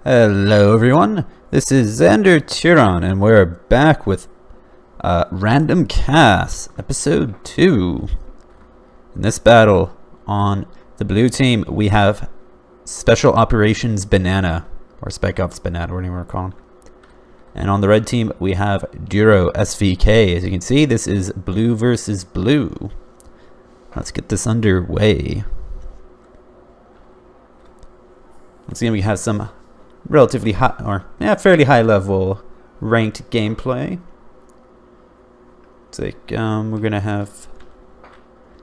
Hello everyone, this is Xander Turon and we're back with Random Cast, Episode 2. In this battle, on the blue team, we have Special Operations Banana, or Spec Ops Banana, whatever you want to call him. And on the red team, we have DuroSVK. As you can see, this is blue versus blue. Let's get this underway. Once again, we have some relatively high, or fairly high level ranked gameplay. It's like we're gonna have,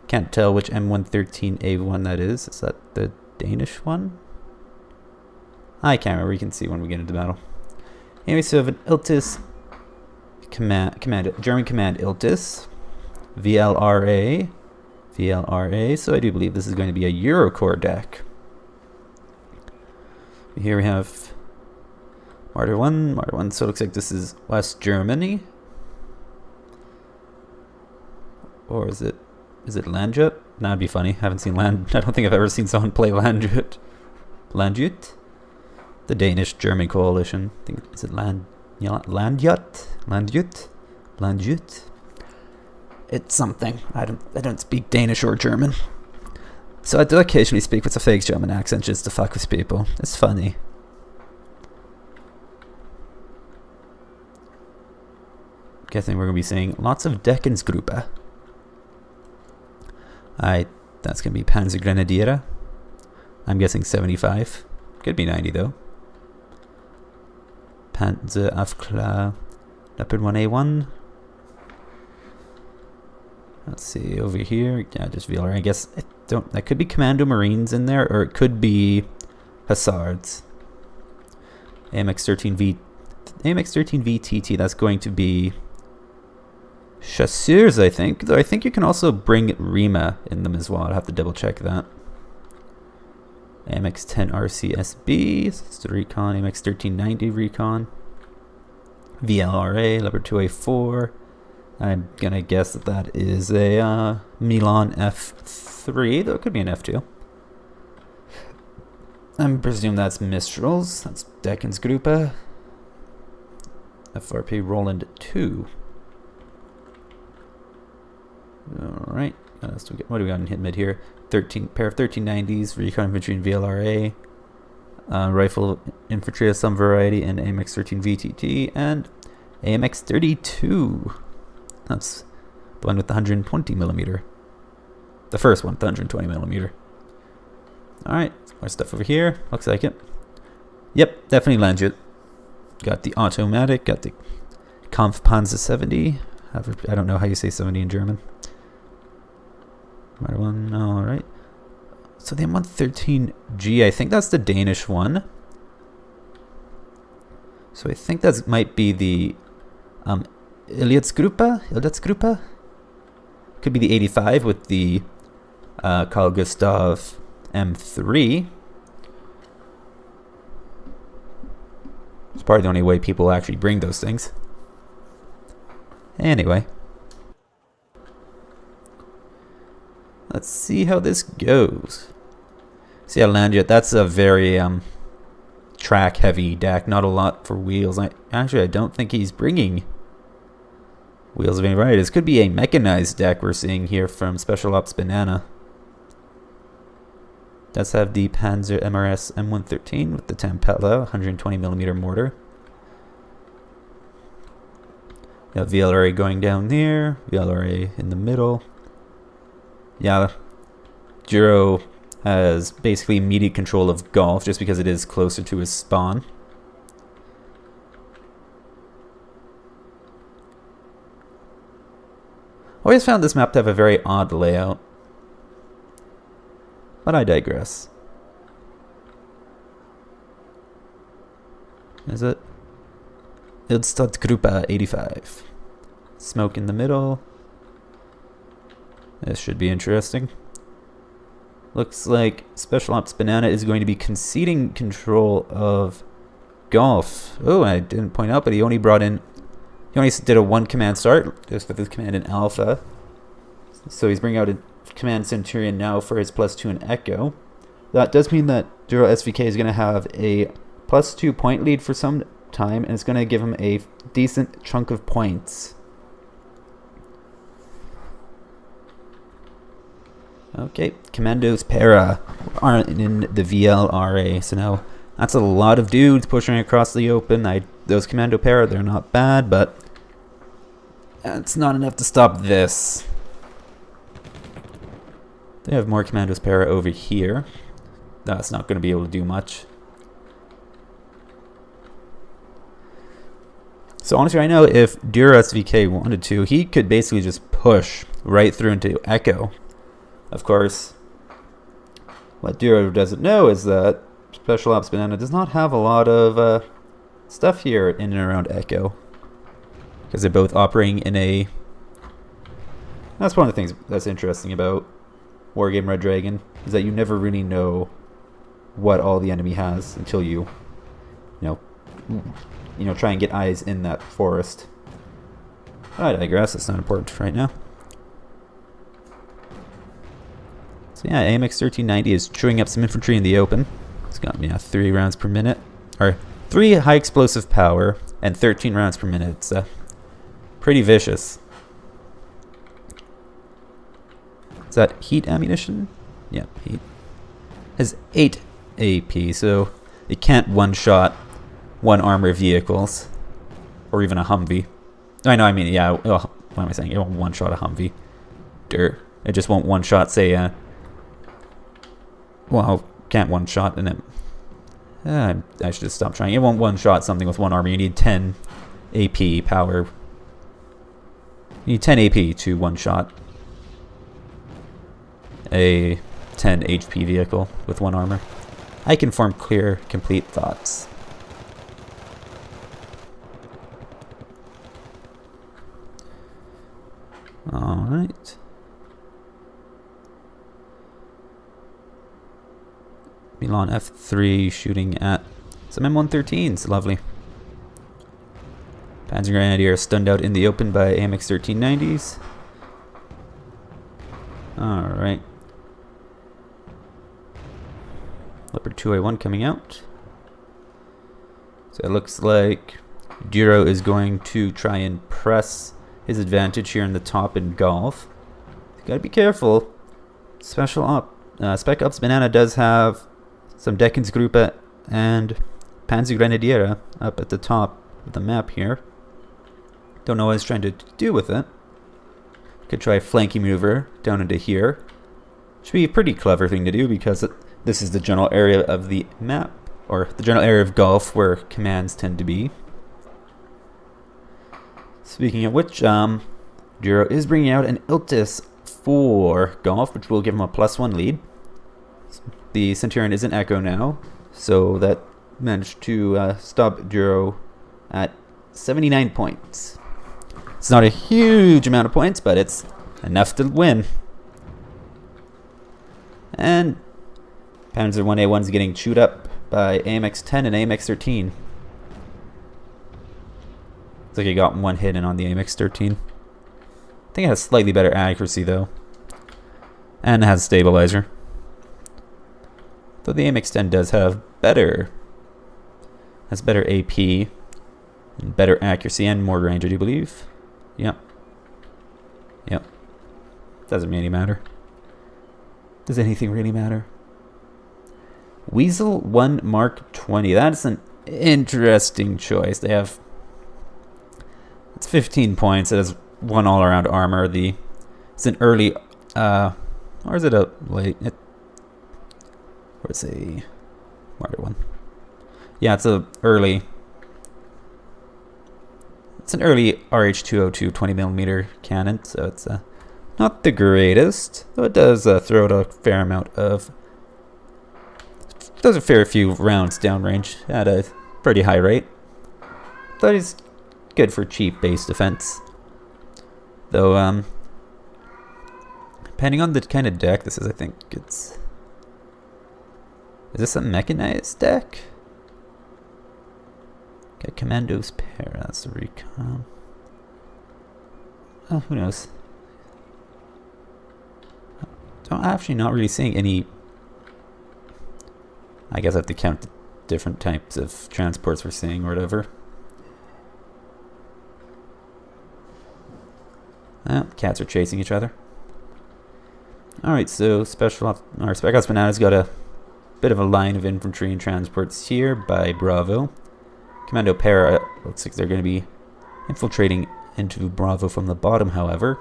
can't tell which M113A1 that is. Is that the Danish one? I can't remember. You can see when we get into battle. Anyway, so we have an Iltis German command Iltis, VLRA. So I do believe this is going to be a Eurocore deck. Here we have Martyr 1, so it looks like this is West Germany. Or is it Landjut? That'd be funny. I haven't seen I don't think I've ever seen someone play Landjut. Landjut? The Danish-German coalition. I think, is it Landjut? It's something. I don't speak Danish or German. So I do occasionally speak with a fake German accent just to fuck with people. It's funny. Guessing we're going to be seeing lots of Deckensgruppe. That's going to be Panzergrenadiere. I'm guessing 75. Could be 90 though. Panzer Afklar Leopard 1A1. Let's see, over here, yeah, just VLR. I guess that could be Commando Marines in there, or it could be Hussards. AMX-13VTT, that's going to be Chasseurs, I think. Though I think you can also bring Rima in them as well. I'll have to double check that. AMX-10 RCSB, it's the Recon. AMX-1390 Recon. VLRA, Leopard 2A4. I'm gonna guess that is a Milan F3, though it could be an F2. I presume that's Mistrals. That's Deckensgruppe. FRP Roland 2. Alright, what do we got in hit mid here? Pair of 1390s, Recon Infantry and VLRA. Rifle Infantry of some variety, and AMX-13 VTT, and AMX-32. That's the one with the 120mm. The first one with the 120mm. Alright, more stuff over here. Looks like it. Yep, definitely Landjut. Got the automatic, got the Kampfpanzer 70. I don't know how you say 70 in German. Right one, alright. So the M113G, I think that's the Danish one. So I think that might be the Ildatsgruppe? Could be the 85 with the Carl Gustav M3. It's probably the only way people actually bring those things. Anyway. Let's see how this goes. See how Landjut, that's a very track heavy deck, not a lot for wheels. I don't think he's bringing wheels of any variety. This could be a mechanized deck we're seeing here from Special Ops Banana. Does have the Panzer MRS M113 with the Tampella 120mm mortar. Got VLRA going down there, VLRA in the middle. Yeah, Duro has basically immediate control of Golf just because it is closer to his spawn. Always found this map to have a very odd layout. But I digress. Is it? Ildstadgruppe 85. Smoke in the middle. This should be interesting. Looks like Special Ops Banana is going to be conceding control of Golf. Oh, I didn't point out, but he only did a one command start, just with his command in Alpha. So he's bringing out a command Centurion now for his +2 in Echo. That does mean that DuroSVK is going to have a +2 point lead for some time, and it's going to give him a decent chunk of points. Okay, Commandos Para aren't in the VLRA, so now that's a lot of dudes pushing across the open. Those Commando Para, they're not bad, but it's not enough to stop this. They have more Commandos Para over here. That's not going to be able to do much. So honestly, right now, if DuroSVK wanted to, he could basically just push right through into Echo. Of course, what Duro doesn't know is that Special Ops Banana does not have a lot of stuff here in and around Echo, because they're both operating in a... That's one of the things that's interesting about Wargame Red Dragon, is that you never really know what all the enemy has until you try and get eyes in that forest. I digress, it's not important right now. So yeah, AMX 1390 is chewing up some infantry in the open. It's got 3 rounds per minute, or 3 high explosive power and 13 rounds per minute. It's pretty vicious. Is that heat ammunition? Yeah, heat. Has 8 AP, so it can't one-shot 1 armor vehicles, or even a Humvee. I mean, yeah, what am I saying? It won't one-shot a Humvee. It just won't one-shot, say, well, can't one-shot, and then... I should just stop trying. It won't one-shot something with 1 armor. You need 10 AP power. You need 10 AP to one-shot a 10 HP vehicle with 1 armor. I can form clear, complete thoughts. Alright. Milan F3 shooting at some M113s. Lovely. Panzer Grenadier stunned out in the open by AMX 1390s. Alright. Leopard 2A1 coming out. So it looks like Duro is going to try and press his advantage here in the top in Golf. You gotta be careful. Spec Ops Banana does have some Deckensgruppe and Panzergrenadiere up at the top of the map here. Don't know what he's trying to do with it. Could try a flanking maneuver down into here. Should be a pretty clever thing to do, because this is the general area of the map, or the general area of Golf where commands tend to be. Speaking of which, Duro is bringing out an Iltis for Golf, which will give him a +1 lead. The Centurion is in Echo now, so that managed to stop Duro at 79 points. It's not a huge amount of points, but it's enough to win. And Panzer 1A1 is getting chewed up by AMX 10 and AMX 13. Looks like he got 1 hit in on the AMX 13. I think it has slightly better accuracy though, and it has stabilizer. Though the AMX 10 does have better AP, and better accuracy and more range, I do believe. Yep. Doesn't really matter. Does anything really matter? Weasel 1 Mark 20. That's an interesting choice. They have... It's 15 points. It has 1 all-around armor. It's an early... or is it a late... Or it's a... Martyr one. Yeah, it's a early... It's an early RH-202 20mm cannon, so it's not the greatest, though it does throw out a fair amount of... Does a fair few rounds downrange at a pretty high rate. But it's good for cheap base defense. Though, depending on the kind of deck this is, I think it's... Is this a mechanized deck? Okay, Commandos Para, that's the recon. Oh, who knows? I'm actually not really seeing any... I guess I have to count different types of transports we're seeing or whatever. Cats are chasing each other. Alright, so Spec Ops Banana's got a bit of a line of infantry and transports here by Bravo. Commando Para looks like they're going to be infiltrating into Bravo from the bottom, however.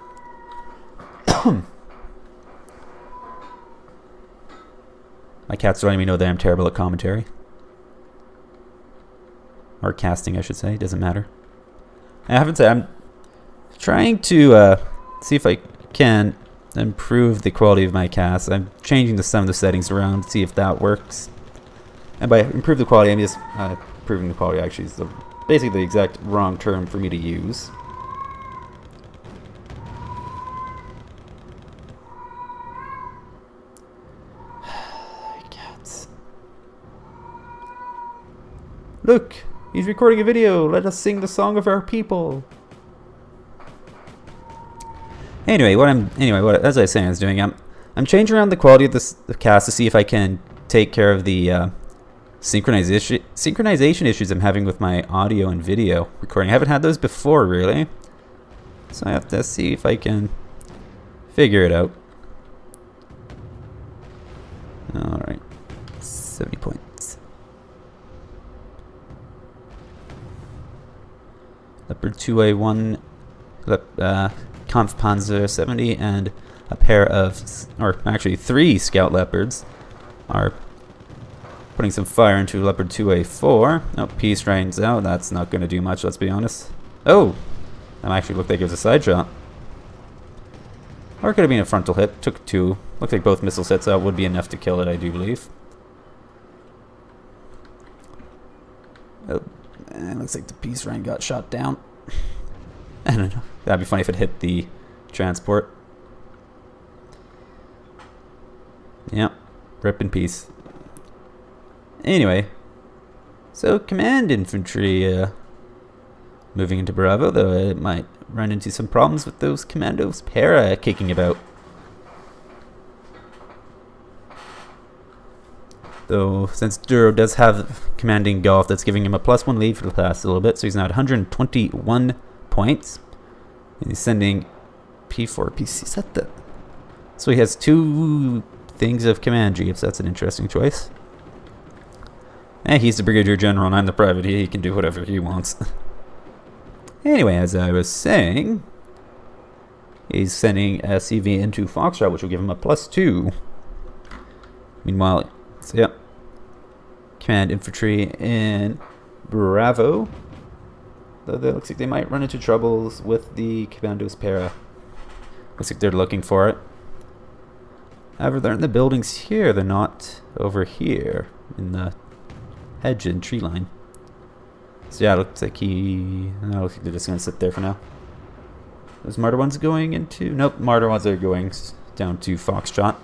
My cat's letting me know that I'm terrible at commentary. Or casting, I should say. Doesn't matter. I haven't said I'm trying to see if I can improve the quality of my cast. I'm changing some of the settings around to see if that works. And by improve the quality, I'm just improving the quality. Actually, is basically the exact wrong term for me to use. Cats. Look, he's recording a video. Let us sing the song of our people. Anyway, as I was saying, I'm changing around the quality of the cast to see if I can take care of the synchronization issues I'm having with my audio and video recording. I haven't had those before, really, so I have to see if I can figure it out. All right, 70 points. Leopard 2A1. Kampfpanzer 70 and a pair of, or actually 3 Scout Leopards are putting some fire into Leopard 2A4. Oh, peace rains out. That's not going to do much, let's be honest. Oh, that actually looked like it was a side shot. Or it could have been a frontal hit. Took 2. Looks like both missile hits out would be enough to kill it, I do believe. Oh, and it looks like the peace rain got shot down. I don't know. That'd be funny if it hit the transport. Yep. Rip in peace. Anyway. So, command infantry moving into Bravo, though it might run into some problems with those commandos para kicking about. Though, since Duro does have commanding golf, that's giving him a +1 lead for the last little bit, so he's now at 121 points. And he's sending P4 PC set that. So he has 2 things of command jeeps. That's an interesting choice. And he's the Brigadier General and I'm the private. He can do whatever he wants. Anyway, as I was saying, he's sending a CV into Foxtrot, which will give him a +2. Meanwhile, so yeah, command infantry in Bravo. Though it looks like they might run into troubles with the Commandos Para. Looks like they're looking for it. However, they're in the buildings here. They're not over here in the hedge and tree line. So yeah, it looks like looks like they're just going to sit there for now. Those Martyr ones going into... Nope, Martyr ones are going down to Foxtrot.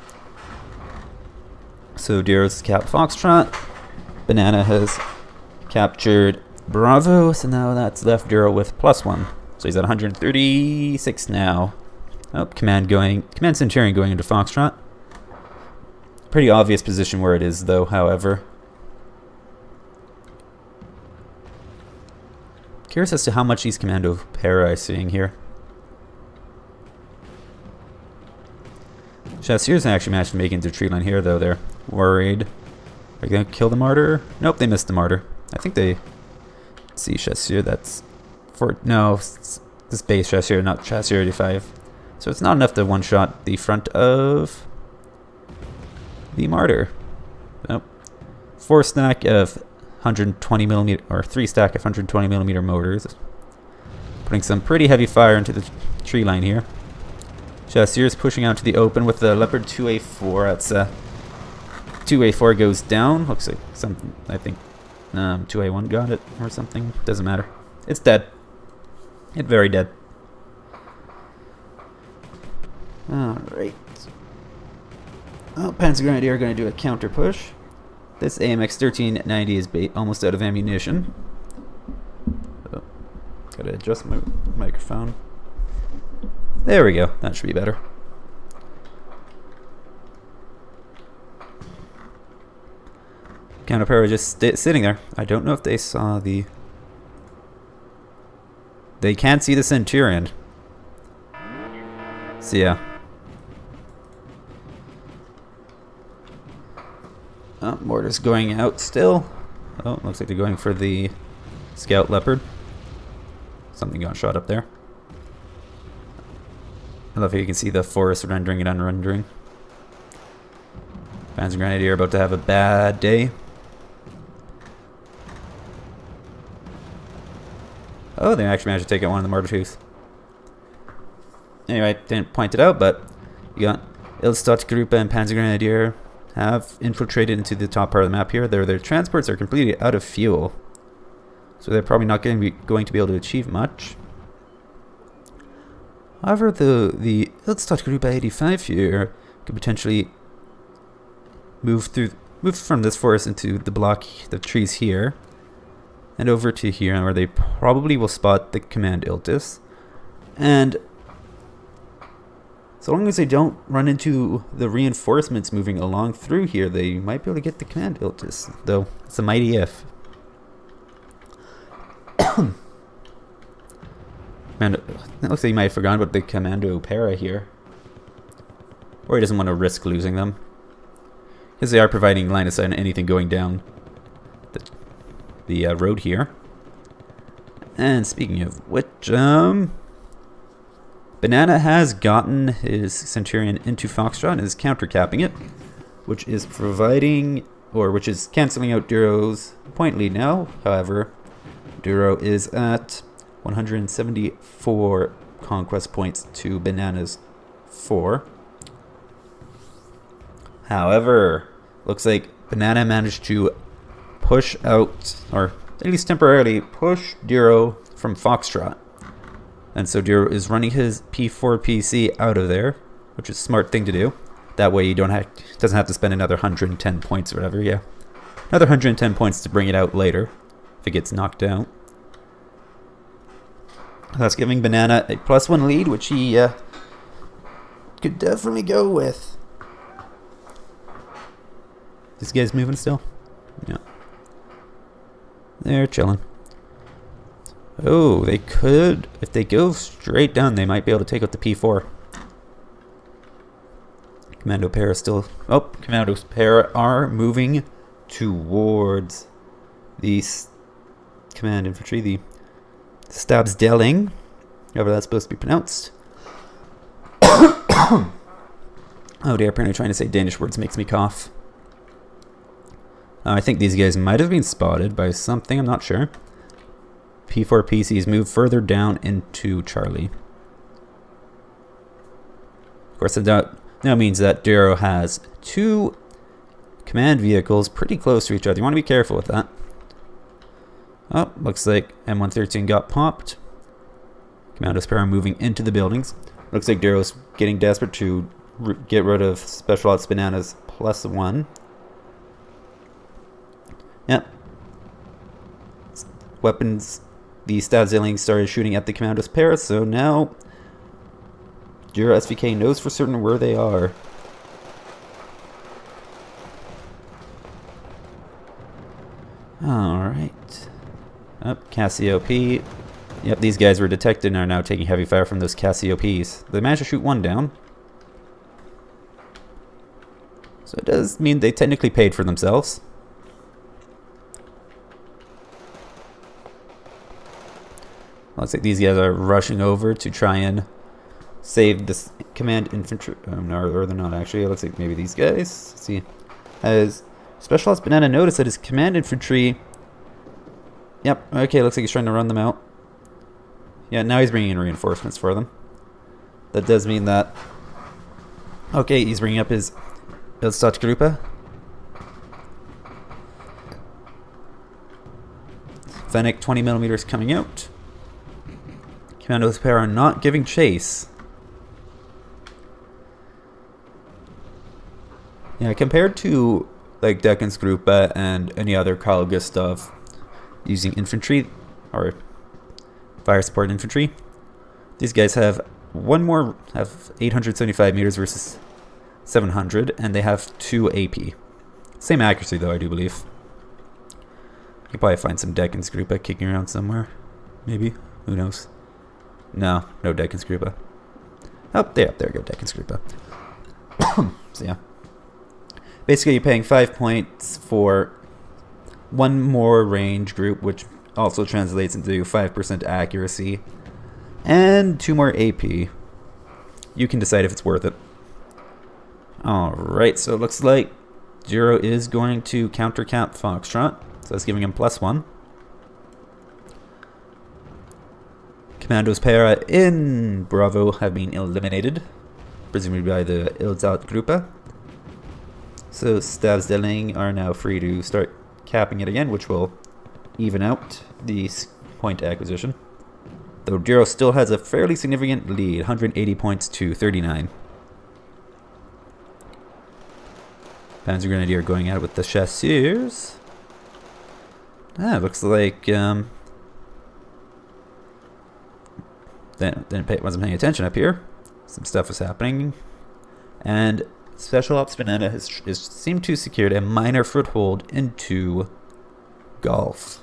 So Duro's capped Foxtrot. Banana has captured Bravo, so now that's left Duro with +1. So he's at 136 now. Oh, Command Centurion going into Foxtrot. Pretty obvious position where it is, though, however. Curious as to how much these Commando Para are seeing here. Chasseurs actually managed to make it into tree line here, though. They're worried. Are they going to kill the Martyr? Nope, they missed the Martyr. I think they... see Chasseur, that's... No, this base Chasseur, not Chasseur 85. So it's not enough to one-shot the front of the Martyr. Nope. 4 stack of 120mm, or 3 stack of 120mm mortars. Putting some pretty heavy fire into the tree line here. Chasseur is pushing out to the open with the Leopard 2A4. That's 2A4 goes down. Looks like something, I think 2A1 got it or something. Doesn't matter. It's dead. It's very dead. Alright. Oh, Panzer Grenadier are going to do a counter push. This AMX 1390 is almost out of ammunition. Oh, gotta adjust my microphone. There we go. That should be better. Counterpower just sitting there. I don't know if they saw the... They can't see the Centurion. So yeah. Oh, mortar's going out still. Oh, looks like they're going for the Scout Leopard. Something got shot up there. I love how you can see the forest rendering and unrendering. Panzer Grenadier about to have a bad day. Oh, they actually managed to take out one of the mortar tooth. Anyway, didn't point it out, but you got Ildstadt-Gruppe and Panzer Grenadier have infiltrated into the top part of the map here. Their transports are completely out of fuel, so they're probably not going to be able to achieve much. However, the Ildstadt-Gruppe 85 here could potentially move from this forest into the trees here, and over to here, where they probably will spot the command Iltis. And so long as they don't run into the reinforcements moving along through here, they might be able to get the command Iltis, though it's a mighty if. Man, it looks like he might have forgotten about the Commando Para here. Or he doesn't want to risk losing them, because they are providing line of sight on anything going down the road here. And speaking of which, Banana has gotten his Centurion into Foxtrot and is counter-capping it, which is which is cancelling out Duro's point lead now. However, Duro is at 174 conquest points to Banana's 4. However, looks like Banana managed to push out, or at least temporarily push Duro from Foxtrot. And so Duro is running his P4 PC out of there, which is a smart thing to do. That way you doesn't have to spend another 110 points or whatever, yeah. Another 110 points to bring it out later, if it gets knocked out. That's giving Banana a +1 lead, which he could definitely go with. This guy's moving still? Yeah. They're chilling. Oh, they could, if they go straight down, they might be able to take out the P4. Commando Para still... Oh, Commandos Para are moving towards the command infantry, the Stabsdelling, however that's supposed to be pronounced. Oh dear, apparently trying to say Danish words makes me cough. I think these guys might have been spotted by something, I'm not sure. P4 PCs move further down into Charlie. Of course, that now means that Duro has 2 command vehicles pretty close to each other. You want to be careful with that. Oh, looks like M113 got popped. Commandos Para moving into the buildings. Looks like Duro's getting desperate to get rid of Special Ops Banana's +1. Yep. Weapons, the Stabsdelling started shooting at the Commandos Para, so now DuroSVK knows for certain where they are. Alright. Up, Cassiope. Yep, these guys were detected and are now taking heavy fire from those Cassiopes. They managed to shoot one down. So it does mean they technically paid for themselves. Looks like these guys are rushing over to try and save this command infantry. No, or they're not actually. It looks like maybe these guys. Let's see. Has Special Ops Banana noticed that his command infantry... Yep, okay, looks like he's trying to run them out. Yeah, now he's bringing in reinforcements for them. That does mean that... Okay, he's bringing up his Ildstadt-Gruppe. Fennec 20mm coming out. Commandos Para are not giving chase. Yeah, compared to like Deccan's Gruppe and any other Carl Gustav using infantry or fire support infantry, these guys have 875 meters versus 700, and they have 2 AP. Same accuracy though, I do believe. Could probably find some Deckensgruppe kicking around somewhere. Maybe. Who knows? No Deckensgruppe. Oh, there we go, Deckensgruppe. So yeah. Basically, you're paying 5 points for one more range group, which also translates into 5% accuracy, and 2 more AP. You can decide if it's worth it. Alright, so it looks like Duro is going to counter-cap Foxtrot, so that's giving him +1. Commandos Para in Bravo have been eliminated, presumably by the Ilzat-Gruppe. So Stavsdeling are now free to start capping it again, which will even out the point acquisition. Though Duro still has a fairly significant lead, 180 points to 39. Panzer Grenadier going at it with the Chasseurs. It looks like wasn't paying attention up here. Some stuff was happening, and Special Ops Banana has seemed to secure a minor foothold into Golf.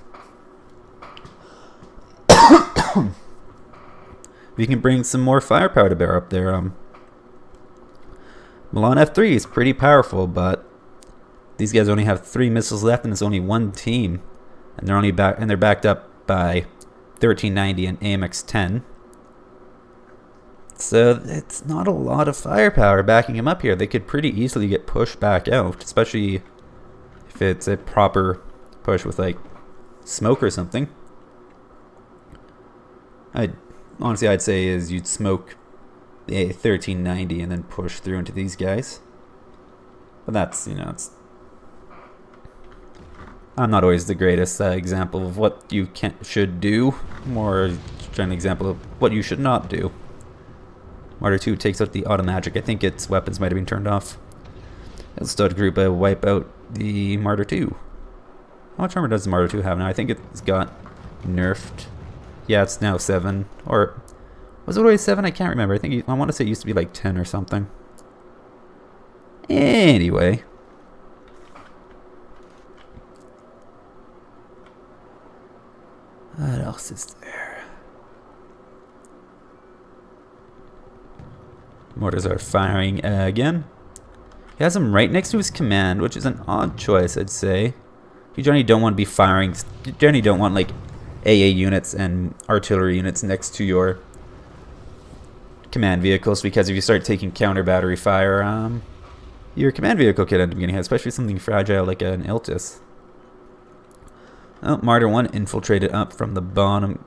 We can bring some more firepower to bear up there. Milan F3 is pretty powerful, but these guys only have 3 missiles left, and it's only one team, and they're backed up by 1390 and AMX-10. So it's not a lot of firepower backing them up here. They could pretty easily get pushed back out, especially if it's a proper push with like smoke or something. Honestly, I'd say is you'd smoke the 1390 and then push through into these guys. But that's, I'm not always the greatest example of what you should do, more trying an example of what you should not do. Martyr 2 takes out the Automagic. I think its weapons might have been turned off. Stud Group wipe out the Martyr 2. How much armor does the Martyr 2 have now? I think it's got nerfed. Yeah, it's now 7. Or was it always 7? I can't remember. I want to say it used to be like 10 or something. Anyway. What else is there? Mortars are firing again. He has them right next to his command, which is an odd choice, I'd say. You generally don't want to be firing. You generally don't want like AA units and artillery units next to your command vehicles, because if you start taking counter battery fire, your command vehicle could end up getting hit, especially something fragile like an Iltis. Oh, Martyr 1 infiltrating up from the bottom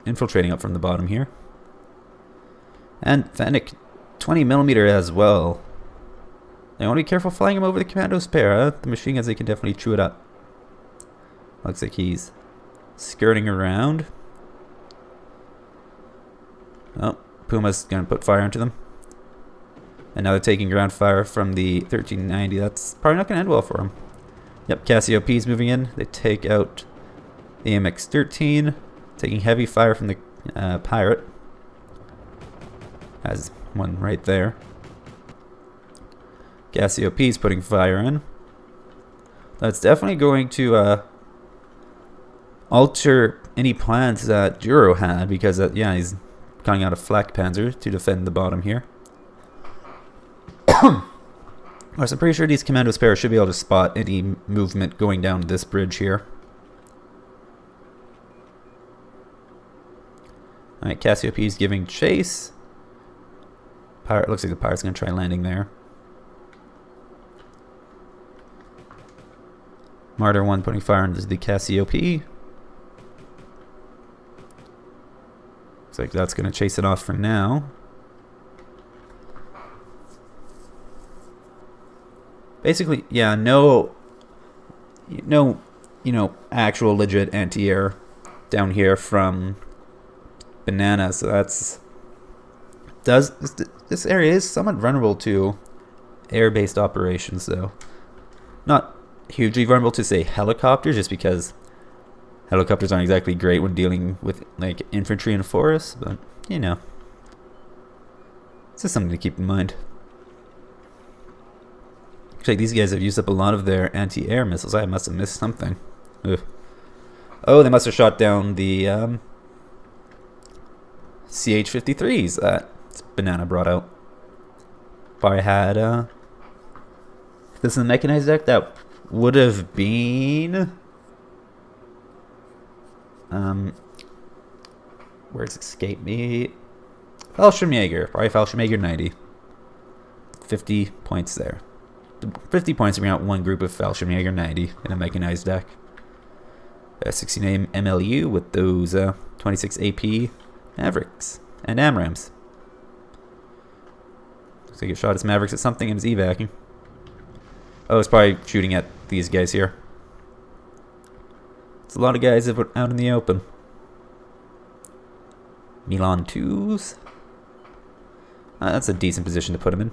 here. And Fennec 20mm as well. Now, want to be careful flying him over the Commandos Para. The machine guns, they can definitely chew it up. Looks like he's skirting around. Oh, Puma's going to put fire into them. And now they're taking ground fire from the 1390. That's probably not going to end well for them. Yep, Cassiop's moving in. They take out the MX-13, taking heavy fire from the Pirate. Has one right there. Cassiop's putting fire in. That's definitely going to alter any plans that Duro had, because yeah, he's coming out of Flak Panzer to defend the bottom here. I'm pretty sure these Commandos Para should be able to spot any movement going down this bridge here. Alright, Cassiop's giving chase. Pirate, looks like the Pirate's going to try landing there. Martyr 1 putting fire into the Cassiop. Looks like that's going to chase it off for now. Basically, yeah, no, actual legit anti-air down here from Banana. So this area is somewhat vulnerable to air-based operations, though. Not hugely vulnerable to, say, helicopters, just because helicopters aren't exactly great when dealing with like infantry in forests, but it's just something to keep in mind. Looks like these guys have used up a lot of their anti-air missiles. I must have missed something. Ugh. Oh, they must have shot down the CH-53s that Banana brought out. Probably had, if this is a mechanized deck, that would have been, where's Escape Me? Fallschirmjäger, probably Fallschirmjäger 90. 50 points there. 50 points to bring out one group of Fallschirmjäger 90 in a mechanized deck. 16 MLU with those 26 AP Mavericks and AMRAMs. Looks like he shot his Mavericks at something and is evacing. Oh, it's probably shooting at these guys here. It's a lot of guys out in the open. Milan 2s. That's a decent position to put him in.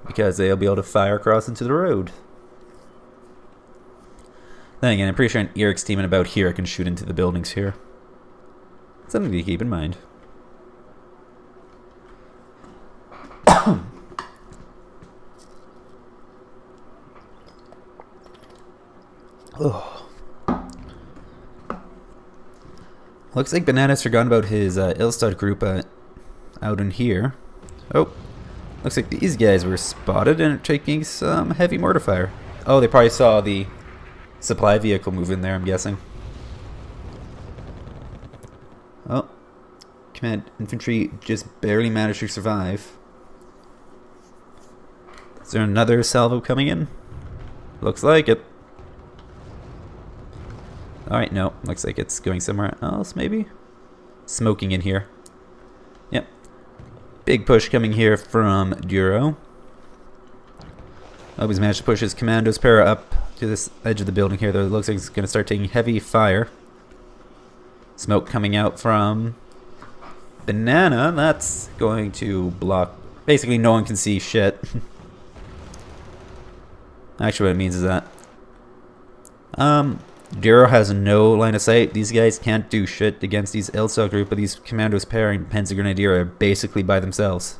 Because they'll be able to fire across into the road. Then again, I'm pretty sure an Eric's team and about here can shoot into the buildings here. Something to keep in mind. Oh. Looks like Banana's forgotten about his Ilstad group out in here. Oh, looks like these guys were spotted and are taking some heavy mortar fire. Oh, they probably saw the supply vehicle move in there, I'm guessing. Oh, command infantry just barely managed to survive. Is there another salvo coming in? Looks like it. Alright, no. Looks like it's going somewhere else, maybe? Smoking in here. Yep. Big push coming here from Duro. Oh, he's managed to push his commandos para up to this edge of the building here, though. It looks like he's going to start taking heavy fire. Smoke coming out from Banana. That's going to block. Basically, no one can see shit. Actually, what it means is that Duro has no line of sight. These guys can't do shit against these Ilsa group, but these commandos pairing Panzer Grenadier are basically by themselves.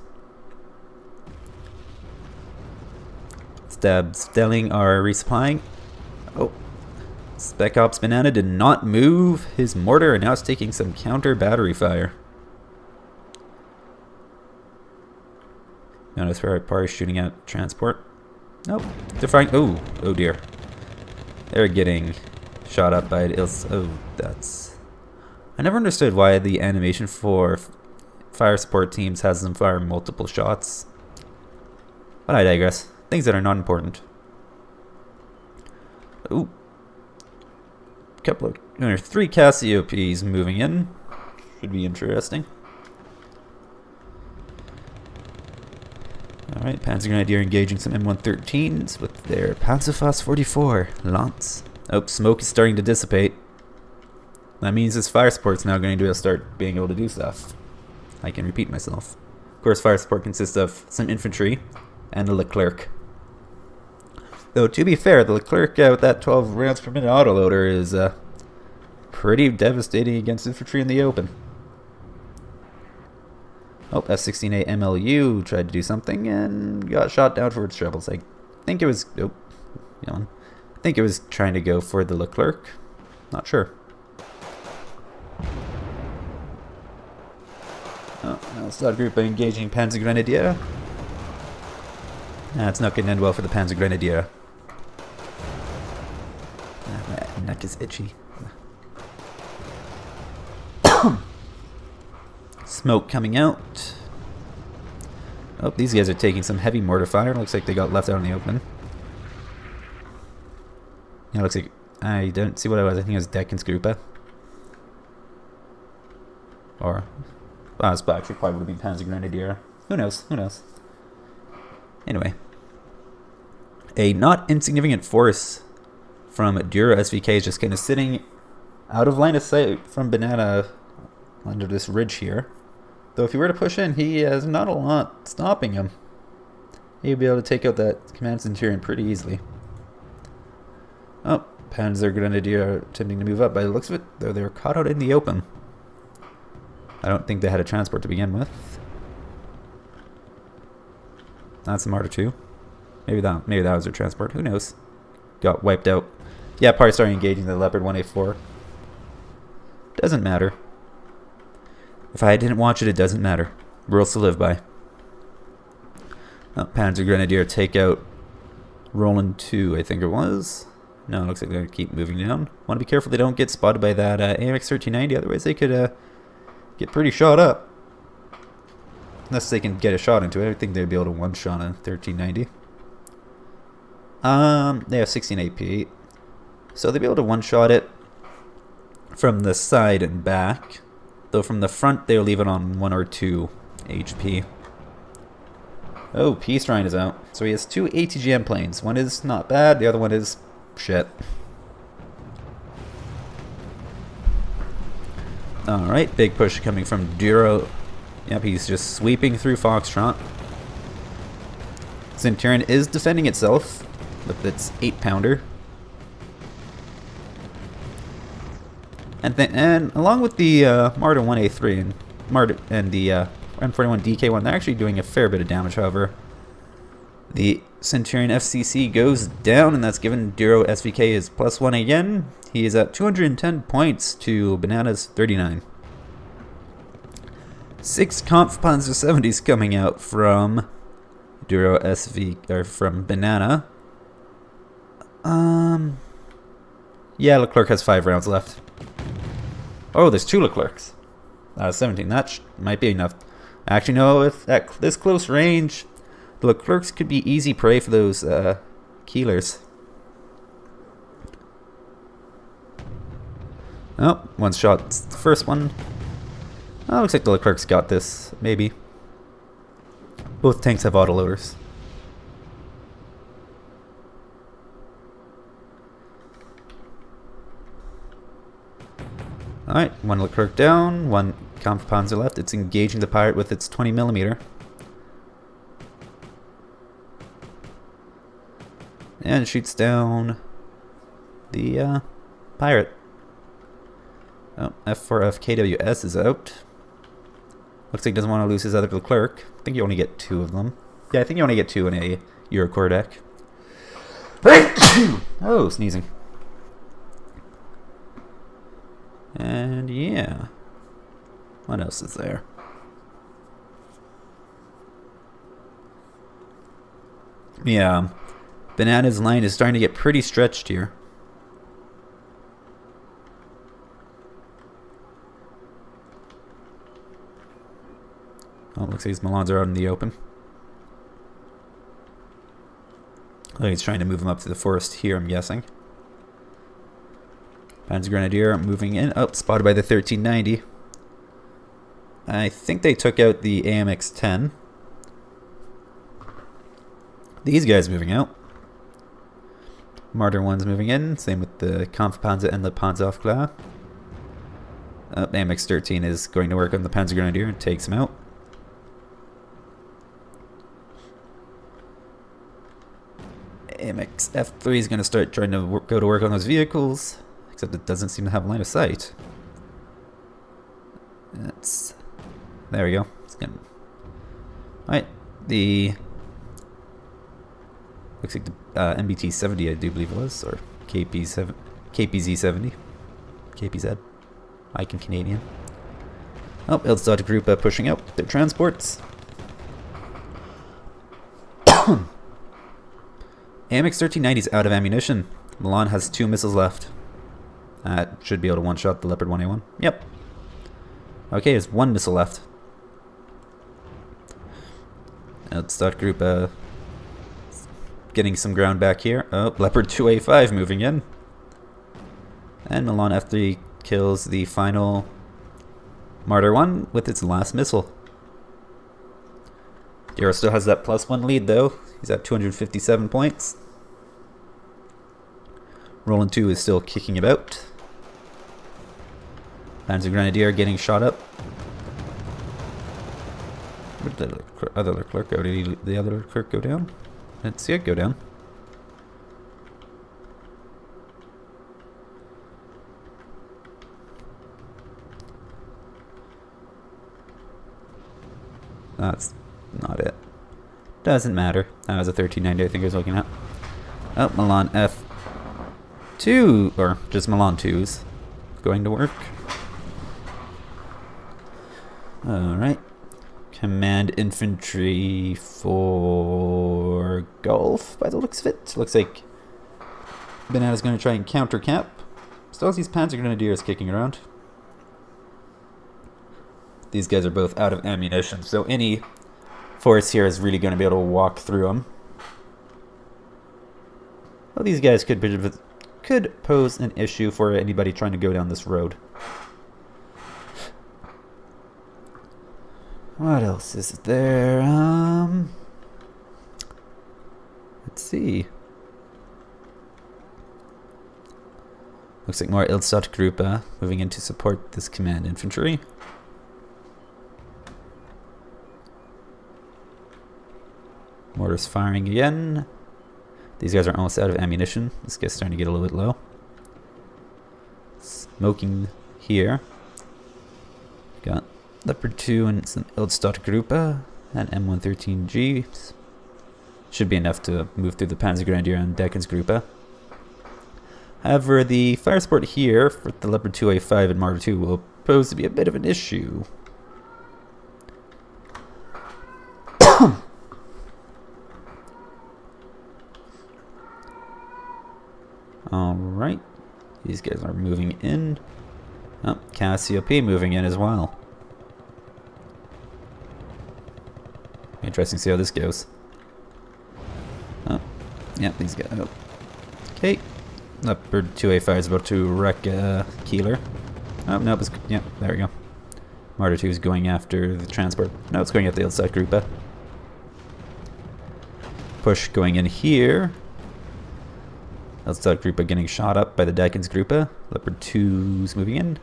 Stelling are resupplying. Oh, Spec Ops Banana did not move his mortar, and now it's taking some counter battery fire. Notice where Par is shooting at transport. Nope, they're firing. Oh dear. They're getting shot up by oh, that's... I never understood why the animation for fire support teams has them fire multiple shots. But I digress. Things that are not important. Ooh. There are 3 Cassiopes moving in. Should be interesting. Alright, Panzer Grenadier engaging some M113s with their Panzerfaust 44 Lance. Oh, smoke is starting to dissipate. That means this fire support's now going to start being able to do stuff. I can repeat myself. Of course, fire support consists of some infantry and a Leclerc. Though, to be fair, the Leclerc with that 12 rounds per minute autoloader is pretty devastating against infantry in the open. Oh, F-16A MLU tried to do something and got shot down for its troubles. I think it was... Oh, yawn. I think it was trying to go for the Leclerc. Not sure. Oh, now start group by engaging Panzer Grenadier. It's not going to end well for the Panzer Grenadier. My neck is itchy. Smoke coming out. Oh, these guys are taking some heavy mortar fire. Looks like they got left out in the open. Yeah, looks like... I don't see what it was. I think it was Deccan's Grupa. Or... Well, it's actually probably would have been Panzer Grenadier. Who knows? Who knows? Anyway. A not insignificant force from DuroSVK is just kind of sitting out of line of sight from Banana under this ridge here. Though if he were to push in, he has not a lot stopping him. He'd be able to take out that command centurion pretty easily. Oh, Panzer Grenadier attempting to move up by the looks of it, though they were caught out in the open. I don't think they had a transport to begin with. That's a Marder 2. Maybe that was their transport. Who knows? got wiped out. Yeah, probably started engaging the Leopard 1A4. Doesn't matter. If I didn't watch it, it doesn't matter. Rules to live by. Oh, Panzer Grenadier take out Roland 2, I think it was. No, it looks like they're going to keep moving down. Want to be careful they don't get spotted by that AMX 1390, otherwise they could get pretty shot up. Unless they can get a shot into it. I think they'd be able to one-shot a 1390. They have 16 AP. So they'd be able to one-shot it from the side and back. Though from the front, they'll leave it on 1 or 2 HP. Oh, Peace Ryan is out. So he has 2 ATGM planes. One is not bad, the other one is shit. Alright, big push coming from Duro. Yep, he's just sweeping through Foxtrot. Centurion is defending itself with its 8-pounder. And along with the Marder 1A3 and the M41 DK1, they're actually doing a fair bit of damage, however. The Centurion FCC goes down, and that's given DuroSVK his +1 again. He is at 210 points to Banana's 39. 6 Kampfpanzer 70s coming out from DuroSVK, or from Banana. Yeah, Leclerc has 5 rounds left. Oh, there's 2 Leclercs. 17. That might be enough. Actually, no, if at this close range, the Leclercs could be easy prey for those Keelers. Oh, one shot. The first one. Oh, looks like the Leclerc's got this. Maybe. Both tanks have autoloaders. Alright, one Leclerc down, one Kampfpanzer left. It's engaging the pirate with its 20mm. And shoots down the pirate. Oh, F4FKWS is out. Looks like he doesn't want to lose his other Leclerc. I think you only get 2 of them. Yeah, I think you only get 2 in a Eurocore deck. Oh, sneezing. And yeah. What else is there? Yeah. Banana's line is starting to get pretty stretched here. Oh, looks like his Milans are out in the open. Oh, he's trying to move him up to the forest here, I'm guessing. Panzer Grenadier moving in. Oh, spotted by the 1390. I think they took out the AMX-10. These guys moving out. Marder 1's moving in. Same with the Kampfpanzer and the Panzerfla. Oh, AMX-13 is going to work on the Panzer Grenadier and takes him out. AMX F3 is going to start trying to go to work on those vehicles. Except it doesn't seem to have line of sight. That's... There we go. Alright, the... Looks like the MBT-70, I do believe it was, or KPZ-70. KPZ. Icon Canadian. Oh, Ildsdot group pushing out their transports. AMX-1390 is out of ammunition. Milan has 2 missiles left. Should be able to one-shot the Leopard 1A1. Yep. Okay, there's 1 missile left. Ildsdot group getting some ground back here. Oh, Leopard 2A5 moving in. And Milan F3 kills the final Marder 1 with its last missile. Duro still has that +1 lead though. He's at 257 points. Roland 2 is still kicking about. Panzer Grenadier getting shot up. Where did the other Leclerc go? Did the other Leclerc go down? I didn't see it go down. That's not it. Doesn't matter. That was a 1390 I think I was looking at. Oh, Milan F 2, or just Milan 2s going to work. Alright. Command infantry for Golf, by the looks of it. Looks like Banana's going to try and counter cap. Still has these Panzer Grenadiers kicking around. These guys are both out of ammunition, so any force here is really going to be able to walk through them. Well, these guys could pose an issue for anybody trying to go down this road. What else is there? Let's see. Looks like more Ildstadt-Gruppe moving in to support this command infantry. Mortars firing again. These guys are almost out of ammunition. This guy's starting to get a little bit low. Smoking here. Got Leopard 2 and some Ildstadt-Gruppe and M113G. Should be enough to move through the Panzergrenadier and Deckensgruppe. However, the fire support here for the Leopard 2A5 and Marder 2 will pose to be a bit of an issue. Alright, these guys are moving in. Oh, Cassiope moving in as well. Interesting to see how this goes. Oh, yeah, these guys. Oh. Okay, Leopard 2A5 is about to wreck Keeler. Oh, no, yeah, there we go. Marder 2 is going after the transport. No, it's going at the Ildstadt-Gruppe. Push going in here. Ildstadt-Gruppe getting shot up by the Deckensgruppe. Leopard 2's moving in.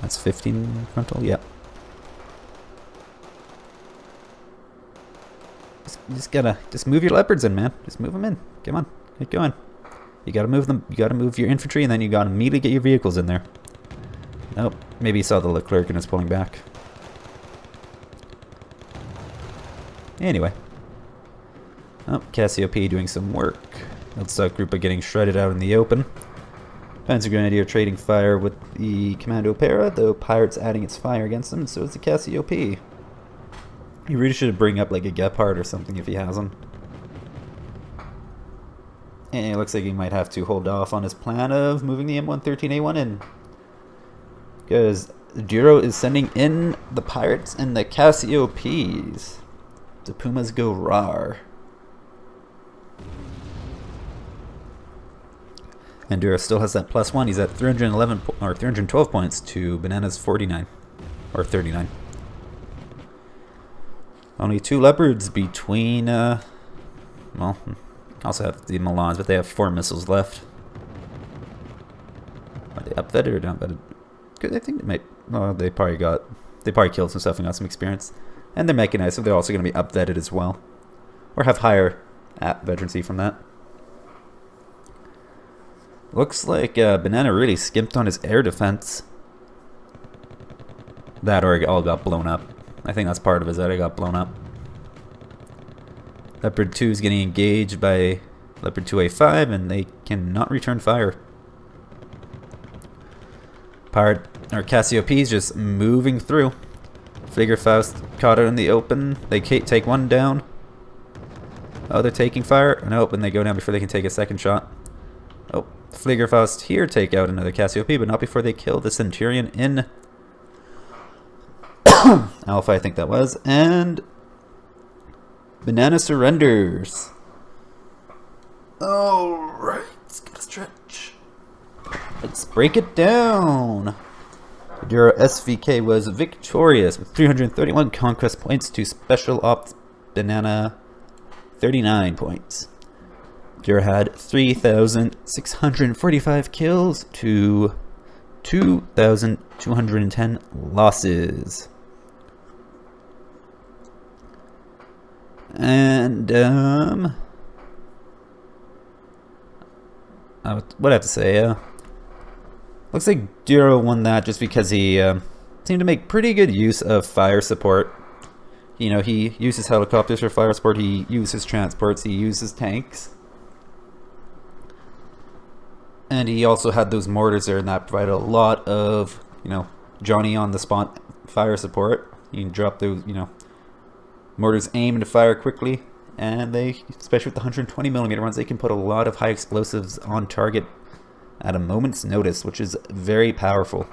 That's 15 frontal, yep. Just move your leopards in, man. Just move them in. Come on, get going. You gotta move them. You gotta move your infantry, and then you gotta immediately get your vehicles in there. Nope. Maybe he saw the Leclerc and is pulling back. Anyway. Oh, Cassiope doing some work. Ildstadt-Gruppe getting shredded out in the open. Panzergrenadier trading fire with the Commando Para, though Pirate's adding its fire against them, and so is the Cassiope. He really should bring up like a Gepard or something if he has them. And it looks like he might have to hold off on his plan of moving the M113A1 in. Because Duro is sending in the Pirates and the Cassiopes. The Pumas go rar. And Duro still has that +1. He's at 311 or 312 points to Banana's 49 or 39. Only 2 leopards between, well, also have the Milans, but they have 4 missiles left. Are they upvetted or downvetted? Because I think they might, well, they probably killed some stuff and got some experience. And they're mechanized, so they're also going to be upvetted as well. Or have higher veterancy from that. Looks like Banana really skimped on his air defense. That or it all got blown up. I think that's part of it, that it got blown up. Leopard 2 is getting engaged by Leopard 2A5, and they cannot return fire. Pirate, or Cassiope is just moving through. Fliegerfaust caught it in the open. They take one down. Oh, they're taking fire. Nope, and they go down before they can take a second shot. Oh, Fliegerfaust here take out another Cassiope, but not before they kill the Centurion in Alpha, I think that was. And Banana surrenders. Alright, let's get a stretch. Let's break it down. DuroSVK was victorious with 331 conquest points to Special Ops Banana 39 points. Duro had 3,645 kills to 2,210 losses. And what I have to say, looks like Duro won that just because he seemed to make pretty good use of fire support. You know, he uses helicopters for fire support, he uses transports, he uses tanks. And he also had those mortars there, and that provided a lot of, Johnny on the spot fire support. You can drop those, mortars aim to fire quickly, and they, especially with the 120 millimeter ones, they can put a lot of high explosives on target at a moment's notice, which is very powerful.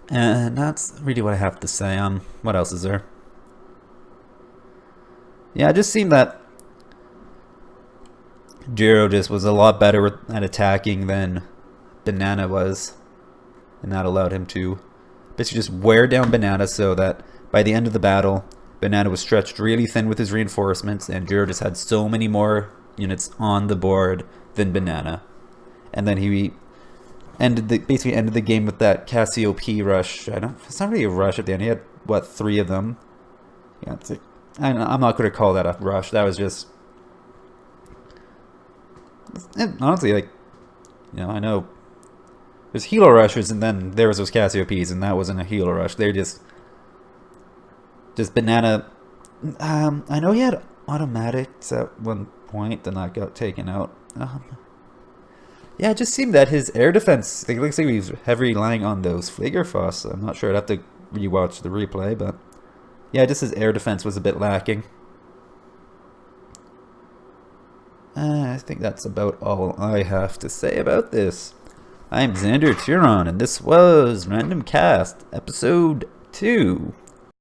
And that's really what I have to say. What else is there? Yeah, it just seemed that Duro just was a lot better at attacking than Banana was, and that allowed him to basically just wear down Banana, so that by the end of the battle, Banana was stretched really thin with his reinforcements, and Duro just had so many more units on the board than Banana. And then he basically ended the game with that Cassiope rush. It's not really a rush at the end. He had, 3 of them? Yeah, I'm not going to call that a rush. That was just... honestly, I know there's helo rushes, and then there was those Cassiopes, and that wasn't a helo rush. They're just Banana. I know he had automatics at one point, and that got taken out. Yeah, it just seemed that his air defense, it looks like he was heavily relying on those Fliegerfaust. I'm not sure. I'd have to rewatch the replay, but yeah, just his air defense was a bit lacking. I think that's about all I have to say about this. I'm Xander Turon, and this was Random Cast, Episode 2.